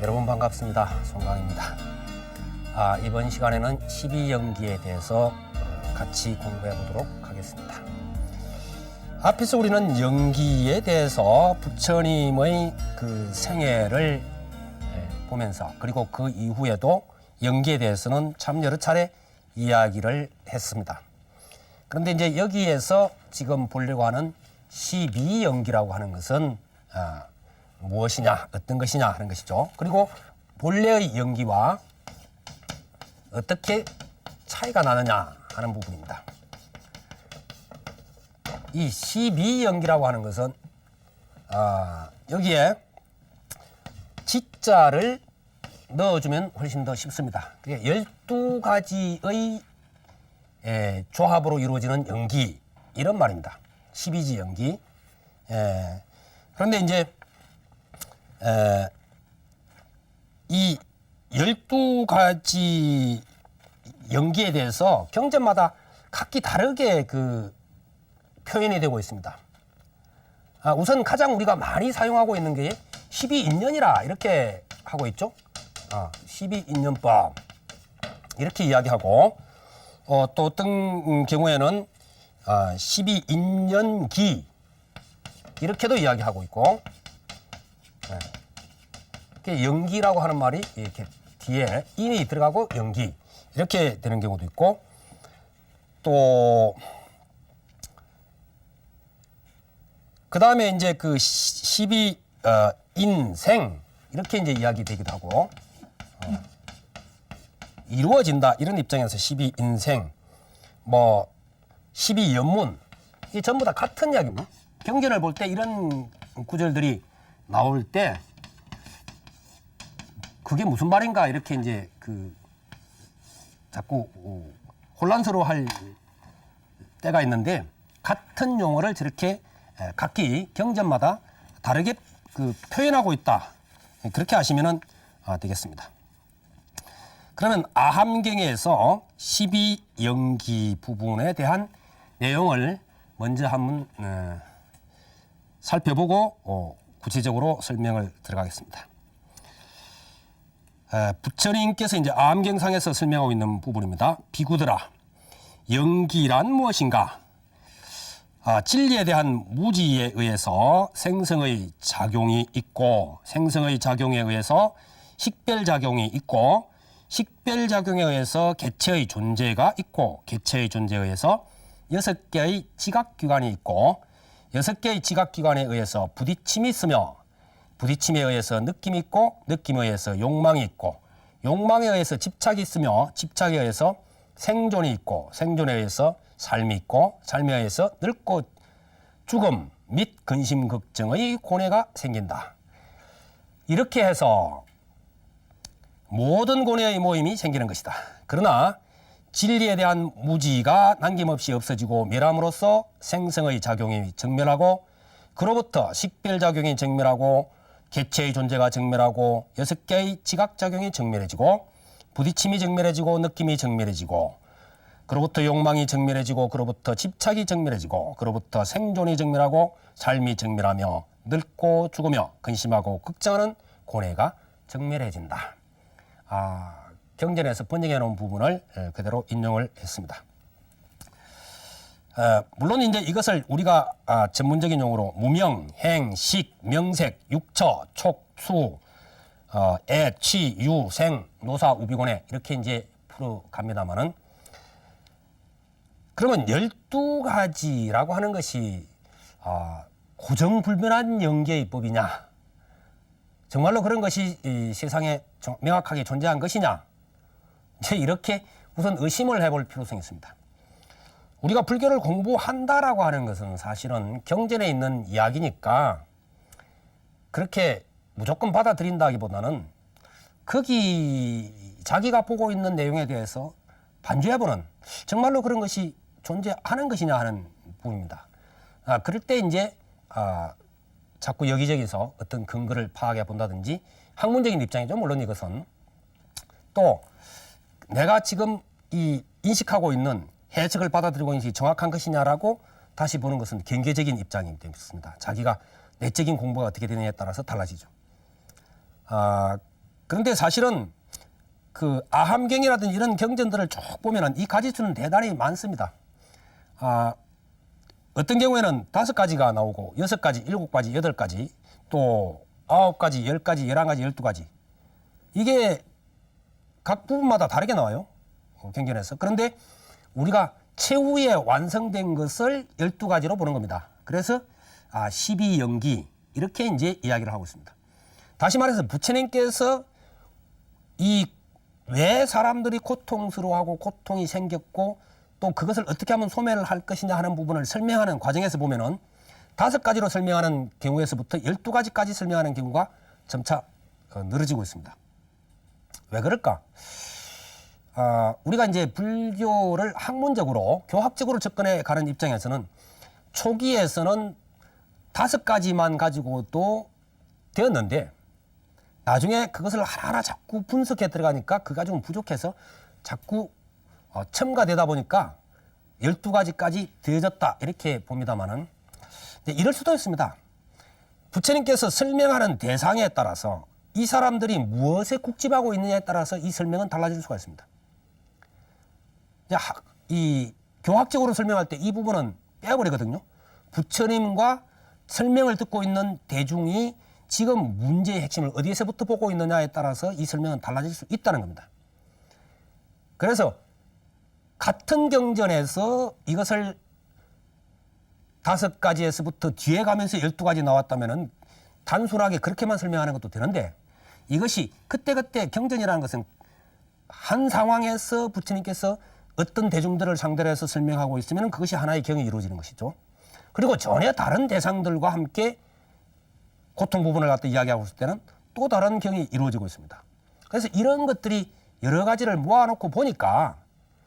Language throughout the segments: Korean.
여러분 반갑습니다. 송강입니다. 이번 시간에는 12연기에 대해서 같이 공부해 보도록 하겠습니다. 앞에서 우리는 연기에 대해서 부처님의 그 생애를 보면서 그리고 그 이후에도 연기에 대해서는 참 여러 차례 이야기를 했습니다. 그런데 이제 여기에서 지금 보려고 하는 12연기라고 하는 것은 무엇이냐, 어떤 것이냐 하는 것이죠. 그리고 본래의 연기와 어떻게 차이가 나느냐 하는 부분입니다. 이 12연기라고 하는 것은 여기에 지자를 넣어주면 훨씬 더 쉽습니다. 12가지의 조합으로 이루어지는 연기, 이런 말입니다. 12지 연기. 그런데 이제 이 12가지 연기에 대해서 경전마다 각기 다르게 그 표현이 되고 있습니다. 우선 가장 우리가 많이 사용하고 있는 게 12인연이라 이렇게 하고 있죠. 12인연법 이렇게 이야기하고 또 어떤 경우에는 12인연기 이렇게도 이야기하고 있고, 이렇게 연기라고 하는 말이 이렇게 뒤에 인이 들어가고 연기 이렇게 되는 경우도 있고, 또 그 다음에 이제 그 12인생 이렇게 이제 이야기되기도 하고, 이루어진다 이런 입장에서 12인생, 뭐 12연문 이게 전부 다 같은 이야기입니다. 경전을 볼 때 이런 구절들이 나올 때 그게 무슨 말인가 이렇게 이제 그 자꾸 혼란스러워할 때가 있는데, 같은 용어를 저렇게 각기 경전마다 다르게 그 표현하고 있다, 그렇게 하시면은 되겠습니다. 그러면 아함경에서 12연기 부분에 대한 내용을 먼저 한번 살펴보고 구체적으로 설명을 들어가겠습니다. 부처님께서 이제 아함경상에서 설명하고 있는 부분입니다. 비구들아, 연기란 무엇인가? 진리에 대한 무지에 의해서 생성의 작용이 있고, 생성의 작용에 의해서 식별작용이 있고, 식별작용에 의해서 개체의 존재가 있고, 개체의 존재에 의해서 6개의 지각기관이 있고, 6개의 지각기관에 의해서 부딪힘이 있으며, 부딪힘에 의해서 느낌이 있고, 느낌에 의해서 욕망이 있고, 욕망에 의해서 집착이 있으며, 집착에 의해서 생존이 있고, 생존에 의해서 삶이 있고, 삶에 의해서 늙고 죽음 및 근심 걱정의 고뇌가 생긴다. 이렇게 해서 모든 고뇌의 모임이 생기는 것이다. 그러나 진리에 대한 무지가 남김없이 없어지고 멸함으로써 생성의 작용이 정멸하고, 그로부터 식별작용이 정멸하고, 개체의 존재가 정멸하고, 6개의 지각작용이 정멸해지고, 부딪힘이 정멸해지고, 느낌이 정멸해지고, 그로부터 욕망이 정멸해지고, 그로부터 집착이 정멸해지고, 그로부터 생존이 정멸하고, 삶이 정멸하며 늙고 죽으며 근심하고 걱정하는 고뇌가 정멸해진다. 경전에서 번역해 놓은 부분을 그대로 인용을 했습니다. 물론 이제 이것을 우리가 전문적인 용어로 무명, 행, 식, 명색, 육처, 촉, 수, 애, 취, 유, 생, 노사, 우비고뇌 이렇게 이제 풀어갑니다만은, 그러면 12가지라고 하는 것이 고정불변한 연계의 법이냐, 정말로 그런 것이 이 세상에 명확하게 존재한 것이냐, 이제 이렇게 우선 의심을 해볼 필요성이 있습니다. 우리가 불교를 공부한다라고 하는 것은 사실은 경전에 있는 이야기니까 그렇게 무조건 받아들인다기보다는 거기 자기가 보고 있는 내용에 대해서 반주해보는, 정말로 그런 것이 존재하는 것이냐 하는 부분입니다. 그럴 때 이제 자꾸 여기저기서 어떤 근거를 파악해 본다든지, 학문적인 입장이죠. 물론 이것은 또 내가 지금 이 인식하고 있는 해석을 받아들이고 있는 것이 정확한 것이냐라고 다시 보는 것은 경계적인 입장이 되겠습니다. 자기가 내적인 공부가 어떻게 되느냐에 따라서 달라지죠. 그런데 사실은 그 아함경이라든지 이런 경전들을 쭉 보면은 이 가지수는 대단히 많습니다. 어떤 경우에는 5가지가 나오고 6가지, 7가지, 8가지, 또 9가지, 10가지, 11가지, 12가지. 이게 각 부분마다 다르게 나와요. 경전에서. 그런데 우리가 최후에 완성된 것을 12가지로 보는 겁니다. 그래서 12영기 이렇게 이제 이야기를 하고 있습니다. 다시 말해서 부처님께서 왜 사람들이 고통스러워하고 고통이 생겼고 또 그것을 어떻게 하면 소멸을 할 것이냐 하는 부분을 설명하는 과정에서 보면은 5가지로 설명하는 경우에서부터 12가지까지 설명하는 경우가 점차 늘어지고 있습니다. 왜 그럴까? 우리가 이제 불교를 학문적으로 교학적으로 접근해 가는 입장에서는 초기에서는 5가지만 가지고도 되었는데 나중에 그것을 하나하나 자꾸 분석해 들어가니까 그 가지고는 부족해서 자꾸 첨가되다 보니까 12가지까지 더해졌다 이렇게 봅니다만은 이럴 수도 있습니다. 부처님께서 설명하는 대상에 따라서 이 사람들이 무엇에 국집하고 있느냐에 따라서 이 설명은 달라질 수가 있습니다. 이 교학적으로 설명할 때 이 부분은 빼버리거든요. 부처님과 설명을 듣고 있는 대중이 지금 문제의 핵심을 어디에서부터 보고 있느냐에 따라서 이 설명은 달라질 수 있다는 겁니다. 그래서 같은 경전에서 이것을 5가지에서부터 뒤에 가면서 12가지 나왔다면은 단순하게 그렇게만 설명하는 것도 되는데 이것이 그때그때 경전이라는 것은 한 상황에서 부처님께서 어떤 대중들을 상대로 해서 설명하고 있으면 그것이 하나의 경이 이루어지는 것이죠. 그리고 전혀 다른 대상들과 함께 고통 부분을 갖다 이야기하고 있을 때는 또 다른 경이 이루어지고 있습니다. 그래서 이런 것들이 여러 가지를 모아놓고 보니까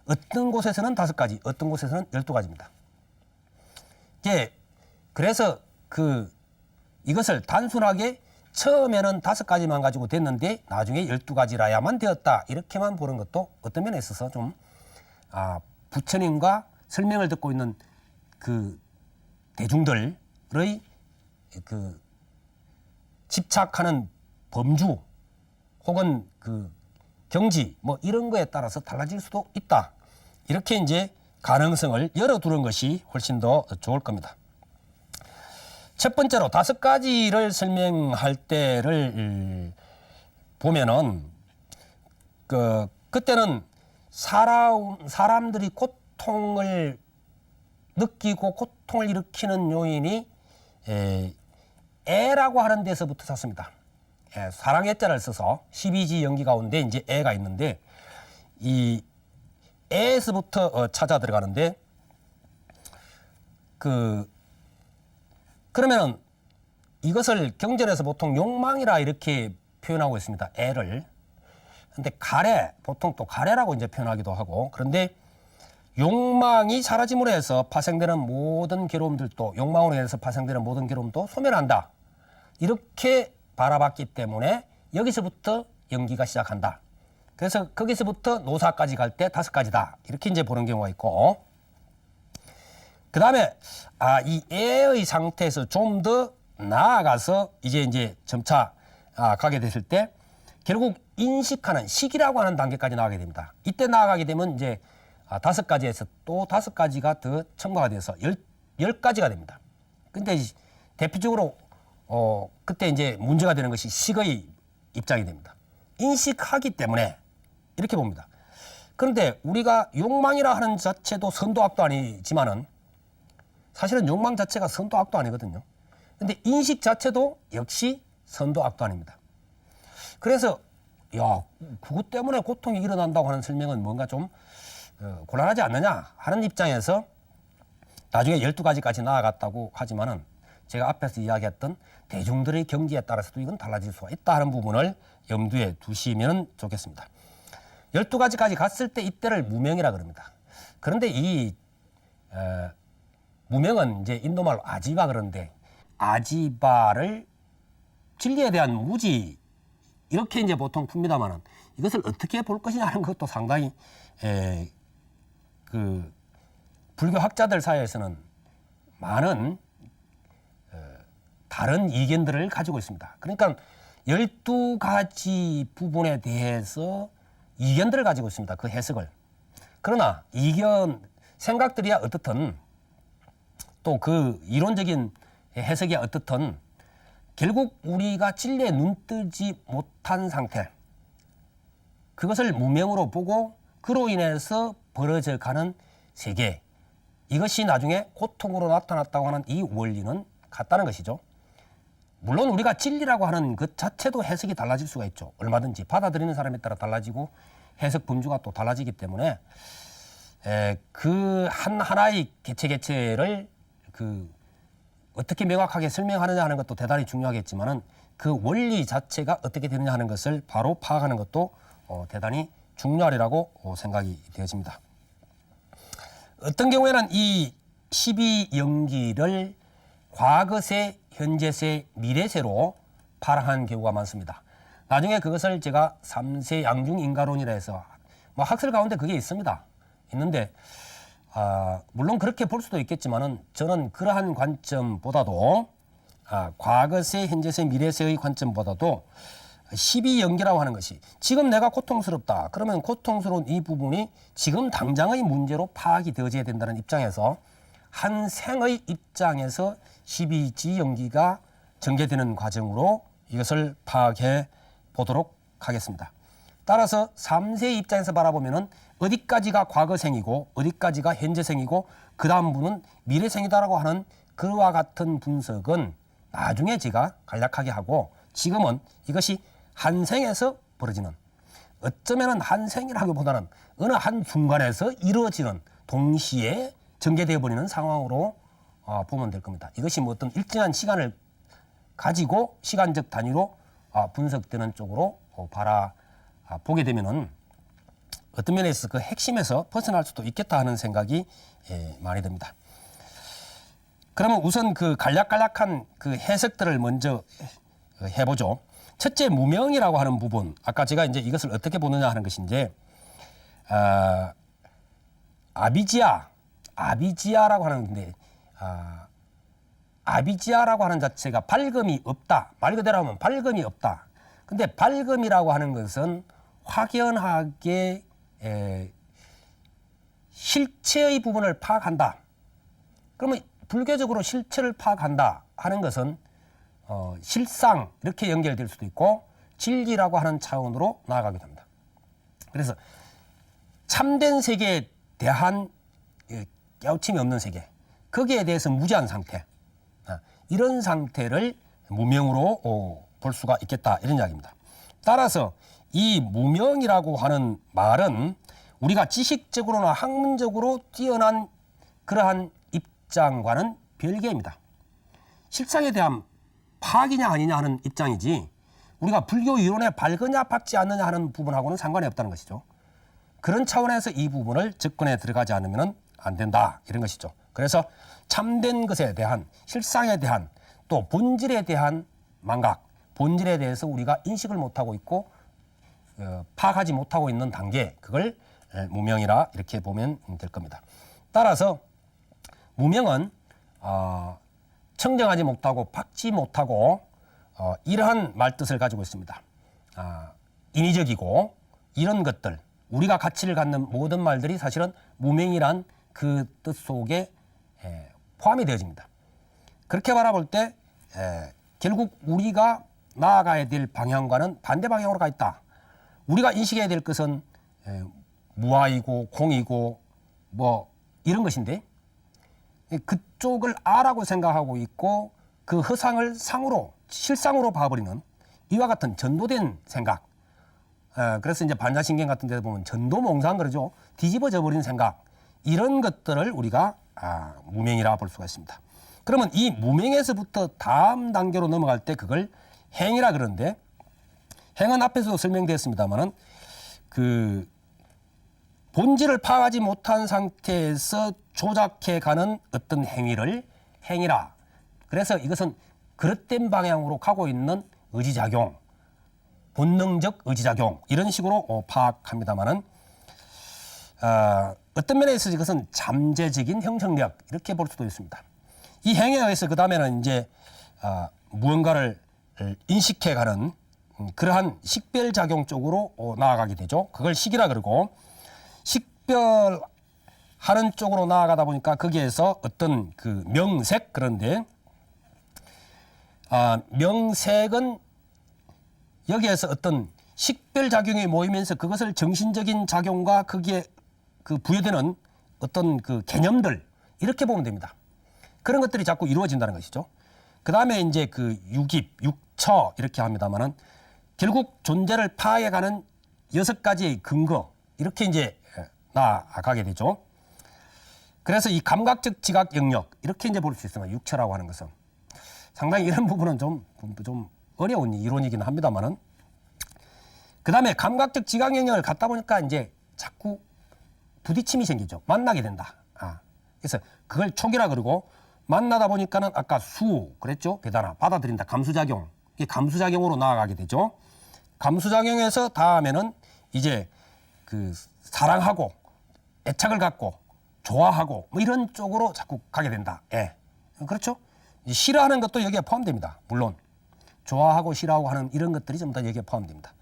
어떤 곳에서는 5가지, 어떤 곳에서는 12가지입니다. 그래서 이것을 단순하게 처음에는 5가지만 가지고 됐는데 나중에 12가지라야만 되었다. 이렇게만 보는 것도 어떤 면에 있어서 좀 부처님과 설명을 듣고 있는 그 대중들의 집착하는 범주 혹은 경지 뭐 이런 거에 따라서 달라질 수도 있다. 이렇게 이제 가능성을 열어두는 것이 훨씬 더 좋을 겁니다. 첫 번째로 5가지를 설명할 때를 보면은 그때는 사람들이 고통을 느끼고 고통을 일으키는 요인이 애라고 하는 데서부터 샀습니다. 사랑의 자를 써서 12지 연기 가운데 이제 애가 있는데 이 애에서부터 찾아 들어가는데 그러면은 이것을 경전에서 보통 욕망이라 이렇게 표현하고 있습니다. 애를. 근데 가래, 보통 또 가래라고 이제 표현하기도 하고 그런데 욕망이 사라짐으로 해서 파생되는 모든 괴로움들도 욕망으로 해서 파생되는 모든 괴로움도 소멸한다. 이렇게 바라봤기 때문에 여기서부터 연기가 시작한다. 그래서 거기서부터 노사까지 갈 때 5가지다. 이렇게 이제 보는 경우가 있고 그 다음에 이 애의 상태에서 좀 더 나아가서 이제 점차 가게 됐을 때 결국 인식하는 식이라고 하는 단계까지 나가게 됩니다. 이때 나아가게 되면 이제 5가지에서 또 5가지가 더 첨가가 돼서 10가지가 됩니다. 근데 대표적으로 그때 이제 문제가 되는 것이 식의 입장이 됩니다. 인식하기 때문에 이렇게 봅니다. 그런데 우리가 욕망이라 하는 자체도 선도 악도 아니지만은 사실은 욕망 자체가 선도 악도 아니거든요. 근데 인식 자체도 역시 선도 악도 아닙니다. 그래서 그것 때문에 고통이 일어난다고 하는 설명은 뭔가 좀 곤란하지 않느냐 하는 입장에서 나중에 12가지까지 나아갔다고 하지만은 제가 앞에서 이야기했던 대중들의 경지에 따라서도 이건 달라질 수가 있다 하는 부분을 염두에 두시면 좋겠습니다. 12가지까지 갔을 때 이때를 무명이라 그럽니다. 그런데 이 무명은 이제 인도말로 아지바 그러는데 아지바를 진리에 대한 무지 이렇게 이제 보통 풉니다만은 이것을 어떻게 볼 것이냐 하는 것도 상당히 불교 학자들 사이에서는 많은 다른 이견들을 가지고 있습니다. 그러니까 12가지 부분에 대해서 이견들을 가지고 있습니다. 그 해석을. 그러나 이견, 생각들이야 어떻든 또 그 이론적인 해석이야 어떻든 결국 우리가 진리에 눈뜨지 못한 상태, 그것을 무명으로 보고 그로 인해서 벌어져 가는 세계, 이것이 나중에 고통으로 나타났다고 하는 이 원리는 같다는 것이죠. 물론 우리가 진리라고 하는 것 자체도 해석이 달라질 수가 있죠. 얼마든지 받아들이는 사람에 따라 달라지고 해석 범주가 또 달라지기 때문에 그 하나의 개체를 어떻게 명확하게 설명하느냐 하는 것도 대단히 중요하겠지만은 그 원리 자체가 어떻게 되느냐 하는 것을 바로 파악하는 것도 대단히 중요하리라고 생각이 되어집니다. 어떤 경우에는 이 12연기를 과거세, 현재세, 미래세로 파악한 경우가 많습니다. 나중에 그것을 제가 3세 양중인가론이라 해서 뭐 학설 가운데 그게 있습니다. 있는데 물론 그렇게 볼 수도 있겠지만은 저는 그러한 관점보다도 과거세, 현재세, 미래세의 관점보다도 12연기라고 하는 것이 지금 내가 고통스럽다. 그러면 고통스러운 이 부분이 지금 당장의 문제로 파악이 되어져야 된다는 입장에서 한 생의 입장에서 12지연기가 전개되는 과정으로 이것을 파악해 보도록 하겠습니다. 따라서 3세 입장에서 바라보면은 어디까지가 과거생이고 어디까지가 현재생이고 그 다음 분은 미래생이다라고 하는 그와 같은 분석은 나중에 제가 간략하게 하고 지금은 이것이 한 생에서 벌어지는, 어쩌면은 한 생이라기보다는 어느 한 순간에서 이루어지는, 동시에 전개되어 버리는 상황으로 보면 될 겁니다. 이것이 뭐 어떤 일정한 시간을 가지고 시간적 단위로 분석되는 쪽으로 보게 되면은 어떤 면에 있어서 그 핵심에서 벗어날 수도 있겠다 하는 생각이 많이 듭니다. 그러면 우선 그 간략한 그 해석들을 먼저 해보죠. 첫째, 무명이라고 하는 부분. 아까 제가 이제 이것을 어떻게 보느냐 하는 것인데, 아비지아라고 하는데, 아비지아라고 하는 자체가 밝음이 없다. 말 그대로 하면 밝음이 없다. 근데 밝음이라고 하는 것은 확연하게 실체의 부분을 파악한다. 그러면 불교적으로 실체를 파악한다 하는 것은 실상 이렇게 연결될 수도 있고 진리라고 하는 차원으로 나아가게 됩니다. 그래서 참된 세계에 대한 깨우침이 없는 세계, 거기에 대해서 무지한 상태, 이런 상태를 무명으로 볼 수가 있겠다, 이런 이야기입니다. 따라서 이 무명이라고 하는 말은 우리가 지식적으로나 학문적으로 뛰어난 그러한 입장과는 별개입니다. 실상에 대한 파악이냐 아니냐 하는 입장이지 우리가 불교 이론에 밝으냐 밝지 않느냐 하는 부분하고는 상관이 없다는 것이죠. 그런 차원에서 이 부분을 접근에 들어가지 않으면 안 된다, 이런 것이죠. 그래서 참된 것에 대한, 실상에 대한, 또 본질에 대한 망각, 본질에 대해서 우리가 인식을 못하고 있고 파악하지 못하고 있는 단계, 그걸 무명이라 이렇게 보면 될 겁니다. 따라서 무명은 청정하지 못하고 박지 못하고 이러한 말뜻을 가지고 있습니다. 인위적이고 이런 것들, 우리가 가치를 갖는 모든 말들이 사실은 무명이란 그 뜻 속에 포함이 되어집니다. 그렇게 바라볼 때 결국 우리가 나아가야 될 방향과는 반대 방향으로 가 있다. 우리가 인식해야 될 것은 무아이고 공이고 뭐 이런 것인데 그쪽을 아라고 생각하고 있고 그 허상을 상으로, 실상으로 봐버리는 이와 같은 전도된 생각, 그래서 이제 반자신경 같은 데 보면 전도몽상 그러죠. 뒤집어져 버린 생각, 이런 것들을 우리가 무명이라 볼 수가 있습니다. 그러면 이 무명에서부터 다음 단계로 넘어갈 때 그걸 행이라 그러는데, 행은 앞에서도 설명되었습니다만은 그 본질을 파악하지 못한 상태에서 조작해가는 어떤 행위를 행위라. 그래서 이것은 그릇된 방향으로 가고 있는 의지작용, 본능적 의지작용, 이런 식으로 파악합니다만은 어떤 면에 있어서 이것은 잠재적인 형성력, 이렇게 볼 수도 있습니다. 이 행위에 의해서 그 다음에는 이제 무언가를 인식해가는 그러한 식별작용 쪽으로 나아가게 되죠. 그걸 식이라 그러고, 식별하는 쪽으로 나아가다 보니까 거기에서 어떤 그 명색, 그런데 명색은 여기에서 어떤 식별작용이 모이면서 그것을 정신적인 작용과 거기에 그 부여되는 어떤 그 개념들, 이렇게 보면 됩니다. 그런 것들이 자꾸 이루어진다는 것이죠. 그 다음에 이제 그 육입, 육처 이렇게 합니다만은 결국 존재를 파악해가는 6가지의 근거, 이렇게 이제 나아가게 되죠. 그래서 이 감각적 지각 영역, 이렇게 이제 볼 수 있습니다. 육처라고 하는 것은. 상당히 이런 부분은 좀 어려운 이론이긴 합니다만은, 그 다음에 감각적 지각 영역을 갖다 보니까 이제 자꾸 부딪힘이 생기죠. 만나게 된다. 그래서 그걸 촉이라 그러고, 만나다 보니까는 아까 수 그랬죠. 배다나 받아들인다. 감수작용. 이게 감수작용으로 나아가게 되죠. 감수작용에서 다음에는 이제 그 사랑하고 애착을 갖고 좋아하고 뭐 이런 쪽으로 자꾸 가게 된다. 예. 그렇죠. 싫어하는 것도 여기에 포함됩니다. 물론 좋아하고 싫어하고 하는 이런 것들이 전부 다 여기에 포함됩니다.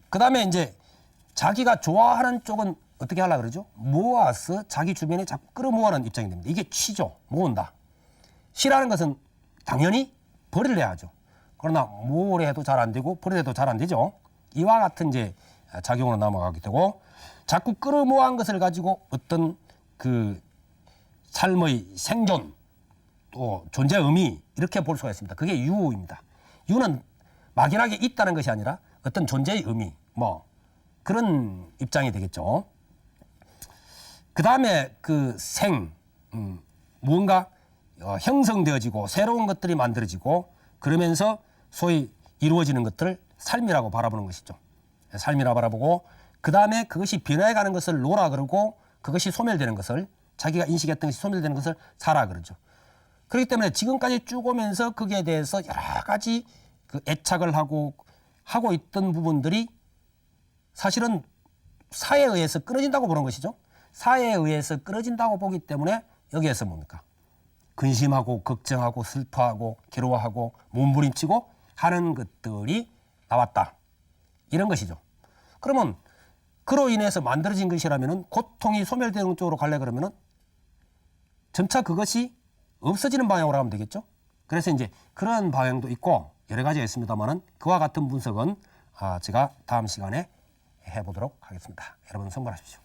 그 다음에 이제 자기가 좋아하는 쪽은 어떻게 하려고 그러죠? 모아서 자기 주변에 자꾸 끌어모으는 입장이 됩니다. 이게 취죠. 모은다. 싫어하는 것은 당연히 버리려 하죠. 그러나 모으려 해도 잘 안 되고 버리려 해도 잘 안 되죠. 이와 같은 이제 작용으로 넘어가게 되고, 자꾸 끌어모은 것을 가지고 어떤 그 삶의 생존, 또 존재 의미, 이렇게 볼 수가 있습니다. 그게 유입니다. 유는 막연하게 있다는 것이 아니라 어떤 존재의 의미, 뭐 그런 입장이 되겠죠. 그 다음에 그 무언가 형성되어지고 새로운 것들이 만들어지고, 그러면서 소위 이루어지는 것들을 삶이라고 바라보는 것이죠. 삶이라 바라보고, 그 다음에 그것이 변해가는 것을 노라 그러고, 그것이 소멸되는 것을, 자기가 인식했던 것이 소멸되는 것을 사라 그러죠. 그렇기 때문에 지금까지 쭉 오면서 거기에 대해서 여러 가지 그 애착을 하고 있던 부분들이 사실은 사에 의해서 끊어진다고 보는 것이죠. 사에 의해서 끊어진다고 보기 때문에 여기에서 뭡니까? 근심하고 걱정하고 슬퍼하고 괴로워하고 몸부림치고 하는 것들이 나왔다. 이런 것이죠. 그러면 그로 인해서 만들어진 것이라면은, 고통이 소멸되는 쪽으로 가려 그러면은 점차 그것이 없어지는 방향으로 가면 되겠죠. 그래서 이제 그런 방향도 있고 여러 가지가 있습니다만은, 그와 같은 분석은 제가 다음 시간에 해보도록 하겠습니다. 여러분 성공하십시오.